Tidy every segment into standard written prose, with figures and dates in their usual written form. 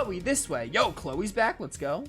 Chloe, this way. Yo, Chloe's back. Let's go.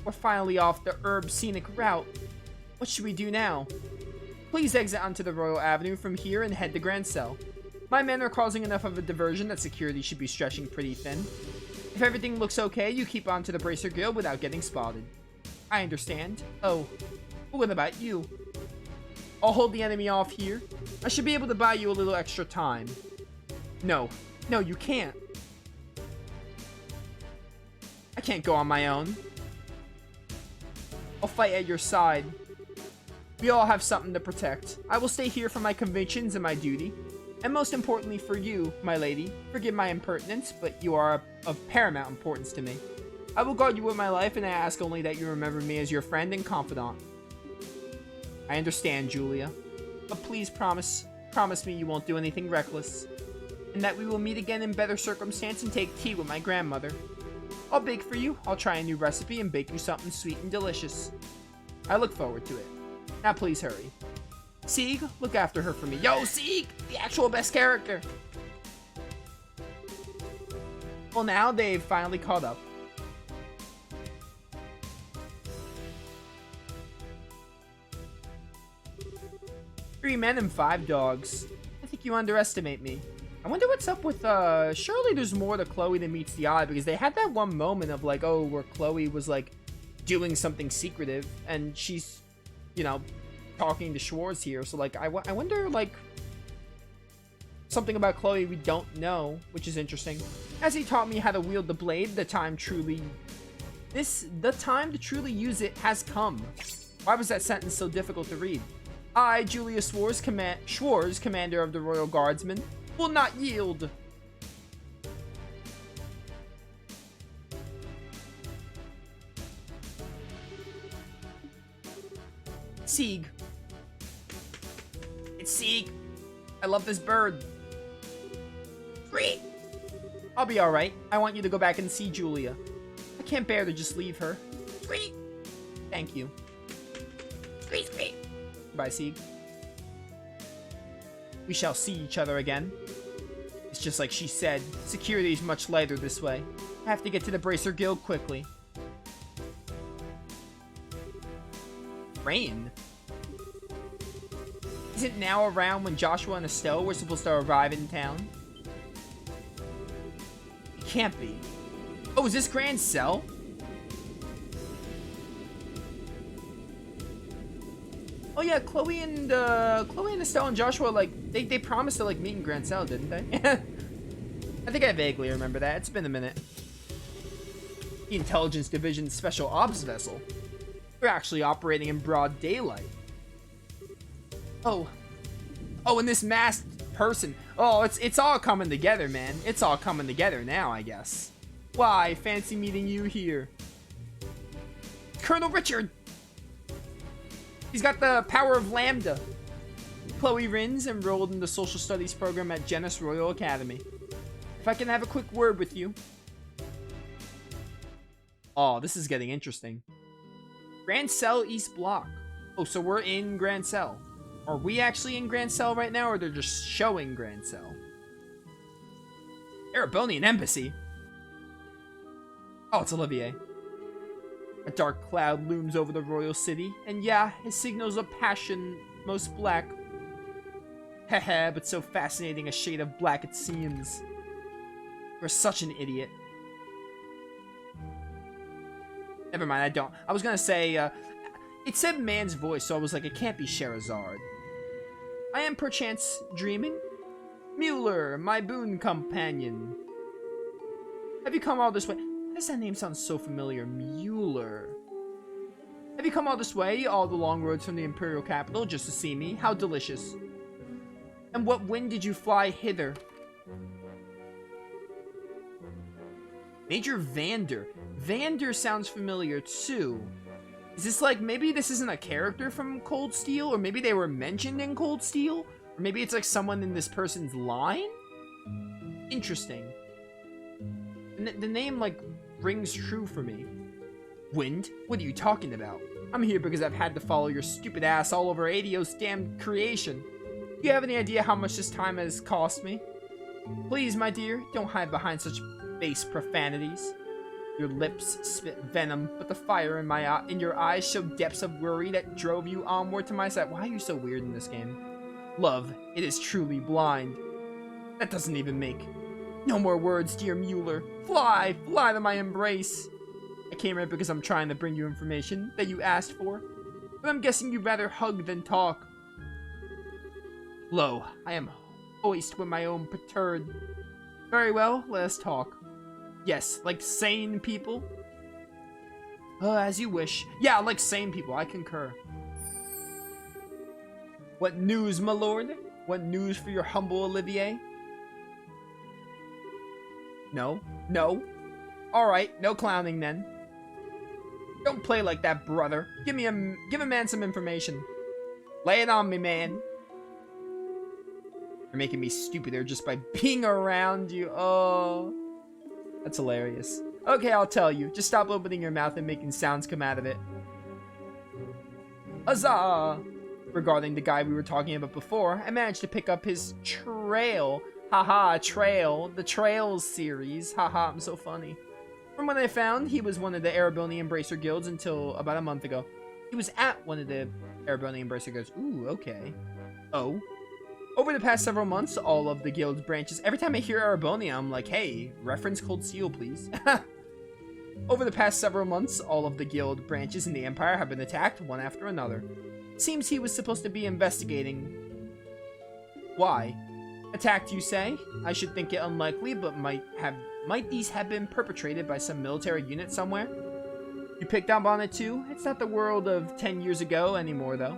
We're finally off the herb scenic route. What should we do now? Please exit onto the Royal Avenue from here and head to Grand Cell. My men are causing enough of a diversion that security should be stretching pretty thin. If everything looks okay, you keep on to the Bracer Guild without getting spotted. I understand. Oh, but what about you? I'll hold the enemy off here. I should be able to buy you a little extra time. No, you can't. I can't go on my own. I'll fight at your side. We all have something to protect. I will stay here for my convictions and my duty. And most importantly for you, my lady, forgive my impertinence, but you are of paramount importance to me. I will guard you with my life, and I ask only that you remember me as your friend and confidant. I understand, Julia. But please promise me you won't do anything reckless. And that we will meet again in better circumstance and take tea with my grandmother. I'll bake for you. I'll try a new recipe and bake you something sweet and delicious. I look forward to it. Now please hurry. Sieg, look after her for me. Yo, Sieg! The actual best character! Well, now they've finally caught up. Three men and 5 dogs. I think you underestimate me. I wonder what's up with, surely there's more to Chloe than meets the eye, because they had that one moment of, like, oh, where Chloe was, like, doing something secretive, and she's, you know, talking to Schwartz here, so, like, I wonder, like, something about Chloe we don't know, which is interesting. As he taught me how to wield the blade, the time to truly use it has come. Why was that sentence so difficult to read? I, Julius Schwartz, commander of the Royal Guardsmen, will not yield. Sieg. It's Sieg. I love this bird. Great. I'll be alright. I want you to go back and see Julia. I can't bear to just leave her. Great. Thank you. Great. Goodbye, Sieg. We shall see each other again. It's just like she said, security is much lighter this way. I have to get to the Bracer Guild quickly. Rain? Is it now around when Joshua and Estelle were supposed to arrive in town? It can't be. Oh, is this Grand Cell? Oh yeah, Chloe and Estelle and Joshua, like, they promised to, like, meet in Grand Cell, didn't they? I think I vaguely remember that. It's been a minute. The Intelligence Division's Special Ops vessel. We're actually operating in broad daylight. Oh, and this masked person. Oh, it's all coming together, man. It's all coming together now, I guess. Why, fancy meeting you here. Colonel Richard! He's got the power of Lambda. Chloe Rins enrolled in the Social Studies program at Genis Royal Academy. If I can have a quick word with you. Oh, this is getting interesting. Grand Cell East Block. Oh, so we're in Grand Cell. Are we actually in Grand Cell right now, or they're just showing Grand Cell? Erebonian Embassy? Oh, it's Olivier. A dark cloud looms over the royal city, and yeah, his signals of passion most black. Haha, but so fascinating a shade of black it seems. You're such an idiot. Never mind, I don't. I was gonna say, it said man's voice, so I was like, it can't be Sherazard. I am perchance dreaming? Mueller, my boon companion. Have you come all this way? Why does that name sound so familiar? Mueller. Have you come all this way, all the long roads from the Imperial capital, just to see me? How delicious. And what wind did you fly hither? Major Vander. Vander sounds familiar too. Is this like, maybe this isn't a character from Cold Steel, or maybe they were mentioned in Cold Steel? Or maybe it's like someone in this person's line? Interesting. The name, like, rings true for me. Wind? What are you talking about? I'm here because I've had to follow your stupid ass all over Adio's damn creation. Do you have any idea how much this time has cost me? Please, my dear, don't hide behind such base profanities. Your lips spit venom, but the fire in your eyes show depths of worry that drove you onward to my side. Why are you so weird in this game? Love, it is truly blind. That doesn't even make. No more words, dear Mueller. Fly, fly to my embrace. I came here because I'm trying to bring you information that you asked for, but I'm guessing you'd rather hug than talk. Lo, I am hoist with my own perturbed. Very well, let us talk. Yes, like sane people. As you wish. Yeah, like sane people, I concur. What news, my lord? What news for your humble Olivier? No, no. Alright, no clowning then. Don't play like that, brother. Give a man some information. Lay it on me, man. You're making me stupider just by being around you. Oh, that's hilarious. Okay, I'll tell you. Just stop opening your mouth and making sounds come out of it. Huzzah! Regarding the guy we were talking about before, I managed to pick up his trail. Haha, trail. The Trails series. Haha, I'm so funny. From what I found, he was one of the Erebony Embracer guilds until about a month ago. He was at one of the Erebony Embracer guilds. Ooh, okay. Oh. Over the past several months, all of the guild's branches, every time I hear Erebony, I'm like, hey, reference Cold Steel, please. Over the past several months, all of the guild branches in the Empire have been attacked, one after another. Seems he was supposed to be investigating. Why? Attacked, you say? I should think it unlikely, but might these have been perpetrated by some military unit somewhere? You picked up on it too? It's not the world of 10 years ago anymore, though.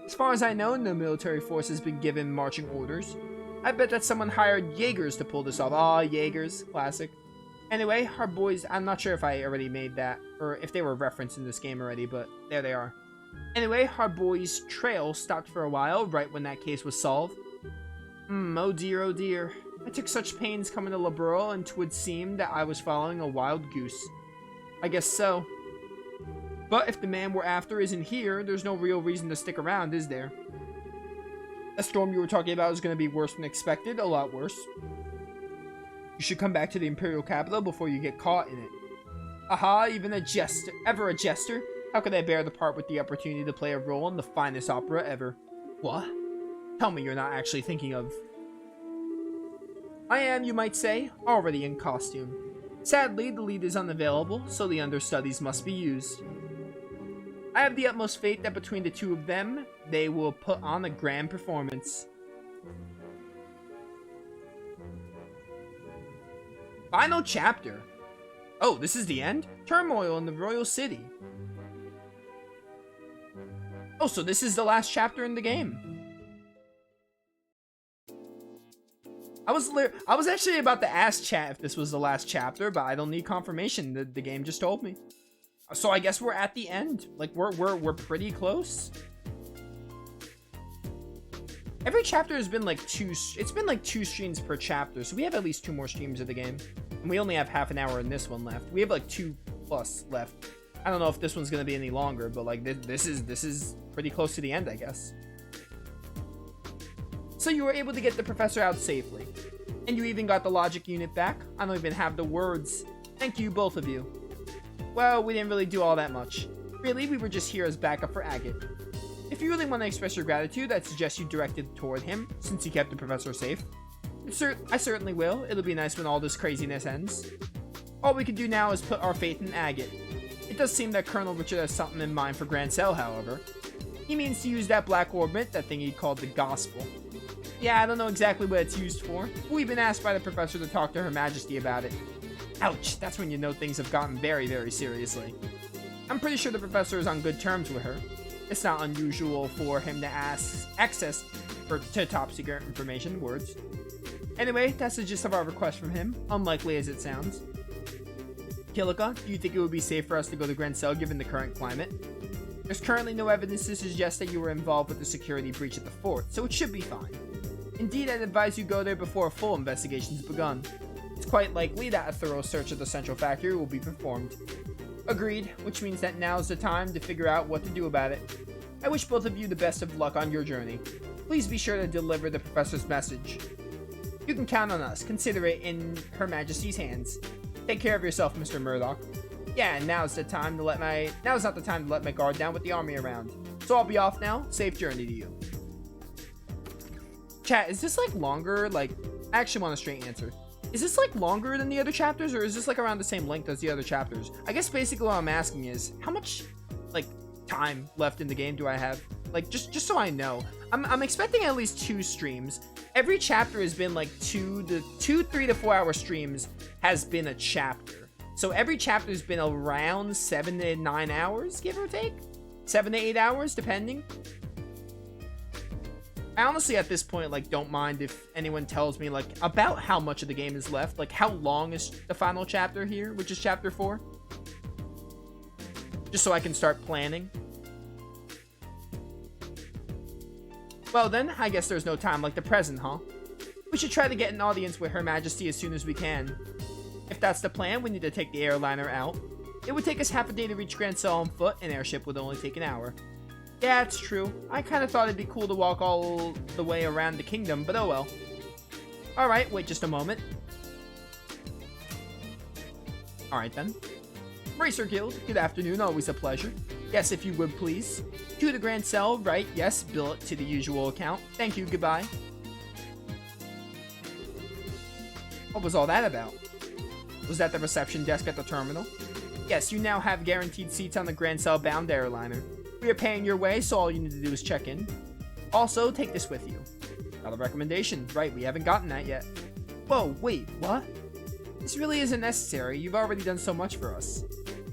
As far as I know, no military force has been given marching orders. I bet that someone hired Jaegers to pull this off. Aw, Jaegers. Classic. Anyway, our boys, I'm not sure if I already made that, or if they were referenced in this game already, but there they are. Anyway, our boys' trail stopped for a while, right when that case was solved. Oh dear, oh dear. I took such pains coming to Liberal, and 'twould seem that I was following a wild goose. I guess so. But if the man we're after isn't here, there's no real reason to stick around, is there? The storm you were talking about is going to be worse than expected, a lot worse. You should come back to the Imperial capital before you get caught in it. Aha, even a jester, ever a jester? How could I bear the part with the opportunity to play a role in the finest opera ever? What? Tell me you're not actually thinking of... I am, you might say, already in costume. Sadly, the lead is unavailable, so the understudies must be used. I have the utmost faith that between the two of them, they will put on a grand performance. Final chapter. Oh, this is the end? Turmoil in the royal city. Oh, so this is the last chapter in the game. I was actually about to ask chat if this was the last chapter, but I don't need confirmation. The game just told me. So I guess we're at the end. Like we're pretty close. Every chapter has been like it's been like 2 streams per chapter, so we have at least 2 more streams of the game. And we only have half an hour in this one left. We have like 2+ left. I don't know if this one's gonna be any longer, but like this is pretty close to the end, I guess. So you were able to get the professor out safely. And you even got the logic unit back. I don't even have the words. Thank you, both of you. Well, we didn't really do all that much. Really, we were just here as backup for Agate. If you really want to express your gratitude, I'd suggest you direct it toward him, since he kept the professor safe. I certainly will. It'll be nice when all this craziness ends. All we can do now is put our faith in Agate. It does seem that Colonel Richard has something in mind for Grancel, however. He means to use that black orbit, that thing he called the Gospel. Yeah, I don't know exactly what it's used for. We've been asked by the professor to talk to Her Majesty about it. Ouch, that's when you know things have gotten very, very seriously. I'm pretty sure the professor is on good terms with her. It's not unusual for him to ask access to top secret information, words. Anyway, that's the gist of our request from him, unlikely as it sounds. Kilika, do you think it would be safe for us to go to Grancel given the current climate? There's currently no evidence to suggest that you were involved with the security breach at the fort, so it should be fine. Indeed, I'd advise you go there before a full investigation's begun. It's quite likely that a thorough search of the central factory will be performed. Agreed, which means that now's the time to figure out what to do about it. I wish both of you the best of luck on your journey. Please be sure to deliver the professor's message. You can count on us. Consider it in Her Majesty's hands. Take care of yourself, Mr. Murdoch. Yeah, and now's not the time to let my guard down with the army around. So I'll be off now. Safe journey to you. Chat, is this like longer? Like, I actually want a straight answer. Is this like longer than the other chapters, or is this like around the same length as the other chapters? I guess basically what I'm asking is how much like time left in the game do I have? Like just so I know. I'm expecting at least 2 streams. Every chapter has been like 3 to 4 hour streams has been a chapter. So every chapter has been around 7 to 9 hours, give or take. 7 to 8 hours, depending. I honestly, at this point, like, don't mind if anyone tells me, like, about how much of the game is left. Like, how long is the final chapter here, which is chapter 4? Just so I can start planning. Well, then, I guess there's no time like the present, huh? We should try to get an audience with Her Majesty as soon as we can. If that's the plan, we need to take the airliner out. It would take us half a day to reach Grand Cell on foot. An airship would only take an hour. Yeah, it's true. I kind of thought it'd be cool to walk all the way around the kingdom, but oh well. Alright, wait just a moment. Alright then. Racer Guild, good afternoon, always a pleasure. Yes, if you would please. To the Grand Cell, right, yes, bill it to the usual account. Thank you, goodbye. What was all that about? Was that the reception desk at the terminal? Yes, you now have guaranteed seats on the Grand Cell bound airliner. We are paying your way, so all you need to do is check in. Also, take this with you. Got a recommendation. Right, we haven't gotten that yet. Whoa, wait, what? This really isn't necessary. You've already done so much for us.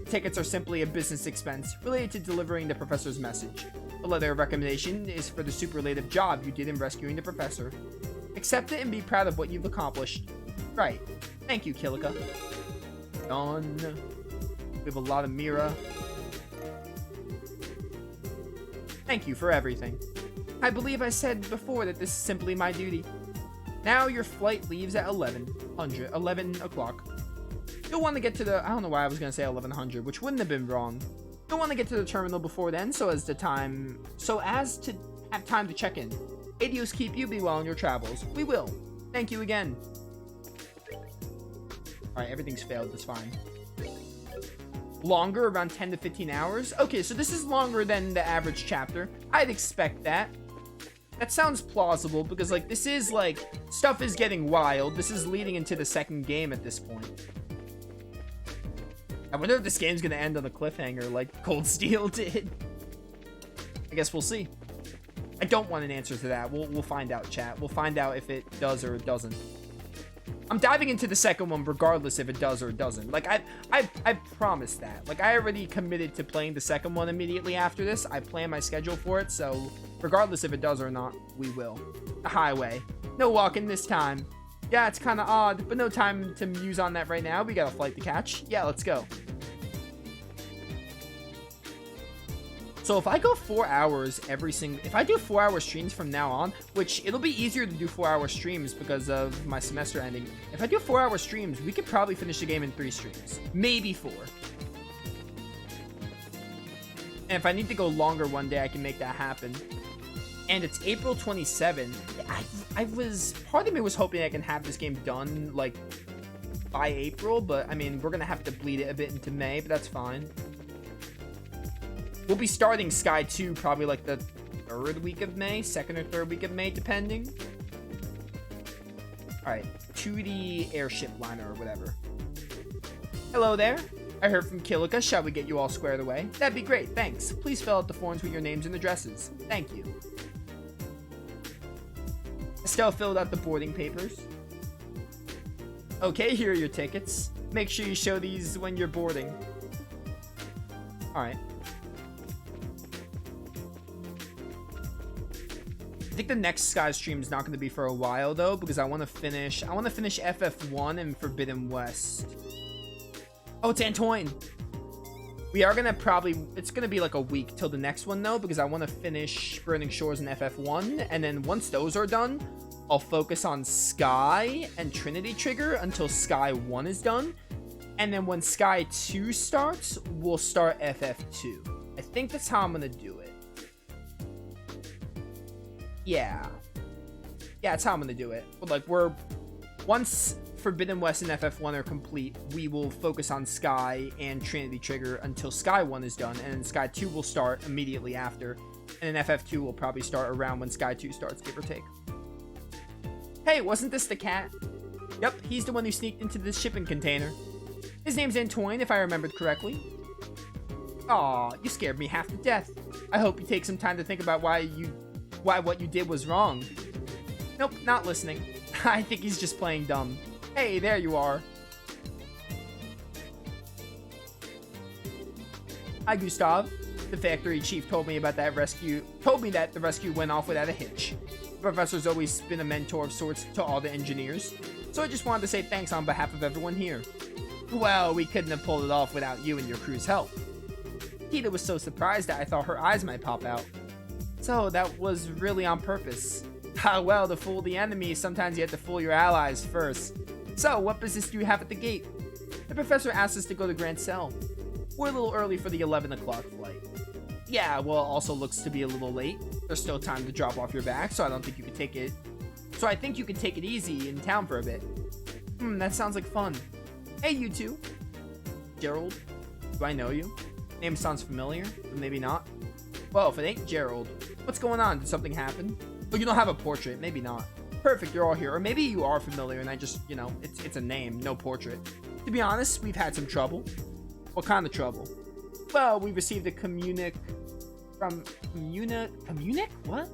Tickets are simply a business expense related to delivering the professor's message. The letter of recommendation is for the superlative job you did in rescuing the professor. Accept it and be proud of what you've accomplished. Right. Thank you, Kilika. Done. We have a lot of Mira. Thank you for everything. I believe I said before that this is simply my duty. Now your flight leaves at 11 o'clock. You'll want to get to the... I don't know why I was going to say 1100, which wouldn't have been wrong. You'll want to get to the terminal before then so as to have time to check in. Adios keep you, be well on your travels. We will. Thank you again. Alright, everything's failed, that's fine. Longer, around 10 to 15 hours? Okay, so this is longer than the average chapter. I'd expect that. That sounds plausible because, like, this is, like, stuff is getting wild. This is leading into the second game at this point. I wonder if this game's gonna end on a cliffhanger like Cold Steel did. I guess we'll see. I don't want an answer to that. We'll find out, chat. We'll find out if it does or it doesn't. I'm diving into the second one regardless if it does or it doesn't. Like, I promised that. Like, I already committed to playing the second one immediately after this. I plan my schedule for it, so regardless if it does or not, we will. The highway. No walking this time. Yeah, it's kind of odd, but no time to muse on that right now. We got a flight to catch. Yeah, let's go. So if I go 4 hours if I do 4 hour streams from now on, which it'll be easier to do 4 hour streams because of my semester ending. If I do 4 hour streams, we could probably finish the game in 3 streams, maybe 4. And if I need to go longer one day, I can make that happen. And it's April 27th. Part of me was hoping I can have this game done, like, by April, but, I mean, we're gonna have to bleed it a bit into May, but that's fine. We'll be starting Sky 2 probably, like, the 3rd week of May, 2nd or 3rd week of May, depending. Alright, to the airship liner or whatever. Hello there. I heard from Kilika. Shall we get you all squared away? That'd be great, thanks. Please fill out the forms with your names and addresses. Thank you. Estelle filled out the boarding papers. Okay, here are your tickets. Make sure you show these when you're boarding. Alright. I think the next Sky stream is not going to be for a while though, because I want to finish FF1 and Forbidden West. Oh, it's Antoine. We are gonna it's gonna be like a week till the next one though, because I want to finish Burning Shores and FF1, and then once those are done, I'll focus on Sky and Trinity Trigger until Sky 1 is done, and then when Sky 2 starts, we'll start FF2. I think that's how I'm gonna do it. Yeah, that's how I'm gonna do it. But like we're Once Forbidden West and FF1 are complete, we will focus on Sky and Trinity Trigger until Sky 1 is done, and then Sky 2 will start immediately after, and then FF2 will probably start around when Sky 2 starts, give or take. Hey, wasn't this the cat? Yep, he's the one who sneaked into this shipping container. His name's Antoine, if I remembered correctly. Aw, you scared me half to death. I hope you take some time to think about why what you did was wrong. Nope, not listening. I think he's just playing dumb. Hey, there you are. Hi, Gustav. The factory chief told me that the rescue went off without a hitch. The professor's always been a mentor of sorts to all the engineers, so I just wanted to say thanks on behalf of everyone here. Well, we couldn't have pulled it off without you and your crew's help. Tita was so surprised that I thought her eyes might pop out. So that was really on purpose. Ah, well, to fool the enemy, sometimes you have to fool your allies first. So, what business do you have at the gate? The professor asked us to go to Grand Cell. We're a little early for the 11 o'clock flight. Yeah, well, it also looks to be a little late. There's still time to drop off your bag, so I think you could take it easy in town for a bit. That sounds like fun. Hey, you two. Gerald, do I know you? Name sounds familiar, but maybe not. Well, if it ain't Gerald, what's going on? Did something happen? Oh, you don't have a portrait. Maybe not. Perfect, you're all here. Or maybe you are familiar and I just, it's a name, no portrait. To be honest, we've had some trouble. What kind of trouble? Well, we received a communique from... Communique? What?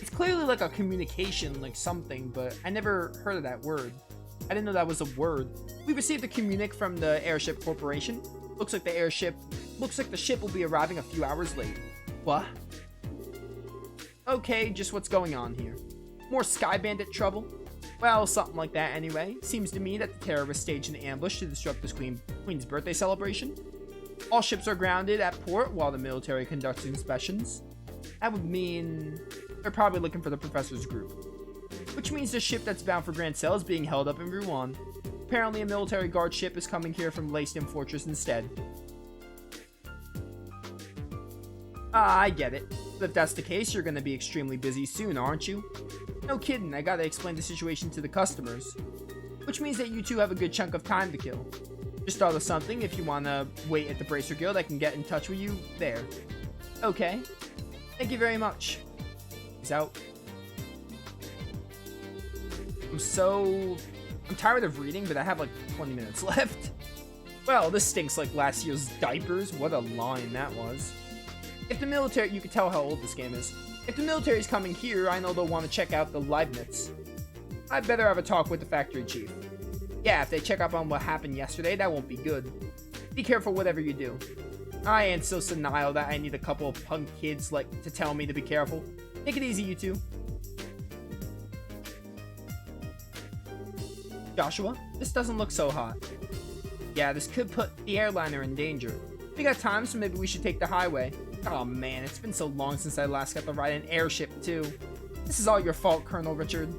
It's clearly like a communication, like something, but I never heard of that word. I didn't know that was a word. We received a communique from the Airship Corporation. Looks like the ship will be arriving a few hours late. What? Okay, just what's going on here? More Sky Bandit trouble? Well, something like that anyway. Seems to me that the terrorists staged an ambush to disrupt this Queen's birthday celebration. All ships are grounded at port while the military conducts inspections. That would mean they're probably looking for the professor's group. Which means the ship that's bound for Grand Cell is being held up in Rouen. Apparently a military guard ship is coming here from Lacedem Fortress instead. Ah, I get it. But if that's the case, you're gonna be extremely busy soon, aren't you? No kidding, I gotta explain the situation to the customers. Which means that you two have a good chunk of time to kill. Just thought of something. If you wanna wait at the Bracer Guild, I can get in touch with you there. Okay. Thank you very much. Peace out. I'm tired of reading, but I have like 20 minutes left. Well, this stinks like last year's diapers. What a line that was. If the military, you can tell how old this game is. If the military's coming here, I know they'll want to check out the Leibniz. I'd better have a talk with the factory chief. Yeah, if they check up on what happened yesterday, that won't be good. Be careful whatever you do. I ain't so senile that I need a couple of punk kids like to tell me to be careful. Take it easy, you two. Joshua, this doesn't look so hot. Yeah, this could put the airliner in danger. We got time, so maybe we should take the highway. Oh man, it's been so long since I last got to ride an airship too. This is all your fault, Colonel Richard.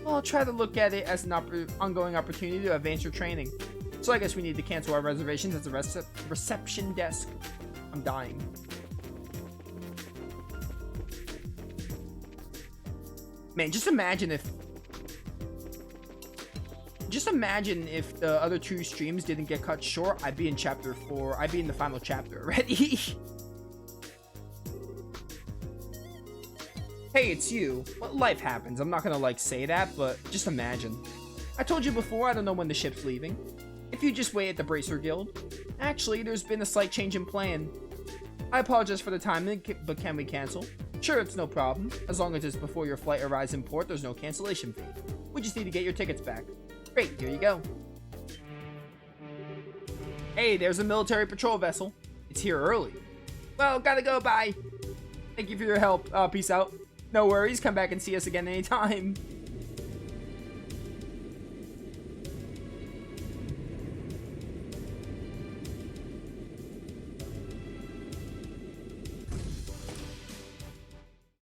Well, I'll try to look at it as an ongoing opportunity to advance your training. So I guess we need to cancel our reservations at the reception desk. I'm dying. Man, just imagine if the other two streams didn't get cut short. I'd be in chapter 4. I'd be in the final chapter already. Hey, it's you. What life happens? I'm not gonna like say that, but just imagine. I told you before, I don't know when the ship's leaving. If you just wait at the Bracer Guild. Actually, there's been a slight change in plan. I apologize for the timing, but can we cancel? Sure, it's no problem. As long as it's before your flight arrives in port, there's no cancellation fee. We just need to get your tickets back. Great, here you go. Hey, there's a military patrol vessel. It's here early. Well, gotta go, bye. Thank you for your help. Peace out. No worries, come back and see us again anytime.